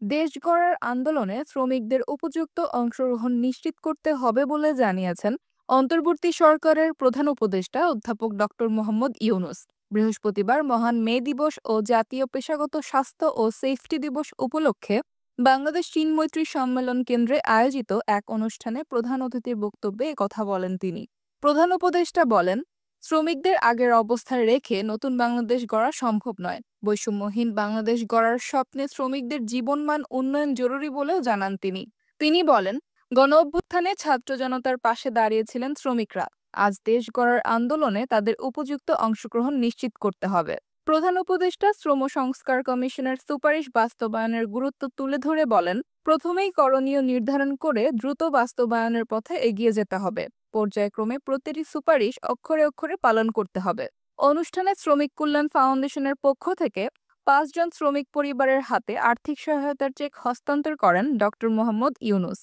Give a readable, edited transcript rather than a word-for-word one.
দেশ গড়ার আন্দোলনে শ্রমিকদের উপযুক্ত অংশগ্রহণ নিশ্চিত করতে হবে বলে জানিয়েছেন অন্তর্বর্তী সরকারের প্রধান উপদেষ্টা অধ্যাপক ডক্টর মোহাম্মদ ইউনুস। বৃহস্পতিবার মহান মে দিবস ও জাতীয় পেশাগত স্বাস্থ্য ও সেফটি দিবস উপলক্ষে বাংলাদেশ চীন মৈত্রী সম্মেলন কেন্দ্রে আয়োজিত এক অনুষ্ঠানে প্রধান অতিথির বক্তব্যে একথা বলেন তিনি। প্রধান উপদেষ্টা বলেন, শ্রমিকদের আগের অবস্থায় রেখে নতুন বাংলাদেশ গড়া সম্ভব নয়। বৈষম্যহীন বাংলাদেশ গড়ার স্বপ্নে শ্রমিকদের জীবনমান উন্নয়ন জরুরি বলেও জানান তিনি। তিনি বলেন, গণ অভ্যুত্থানে ছাত্র জনতার পাশে দাঁড়িয়েছিলেন শ্রমিকরা। আজ দেশ গড়ার আন্দোলনে তাদের উপযুক্ত অংশগ্রহণ নিশ্চিত করতে হবে। প্রধান উপদেষ্টা শ্রম সংস্কার কমিশনের সুপারিশ বাস্তবায়নের গুরুত্ব তুলে ধরে বলেন, প্রথমেই করণীয় নির্ধারণ করে দ্রুত বাস্তবায়নের পথে এগিয়ে যেতে হবে। পর্যায়ক্রমে প্রতিটি সুপারিশ অক্ষরে অক্ষরে পালন করতে হবে। অনুষ্ঠানে শ্রমিক কল্যাণ ফাউন্ডেশনের পক্ষ থেকে ৫ জন শ্রমিক পরিবারের হাতে আর্থিক সহায়তার চেক হস্তান্তর করেন ডক্টর মোহাম্মদ ইউনুস।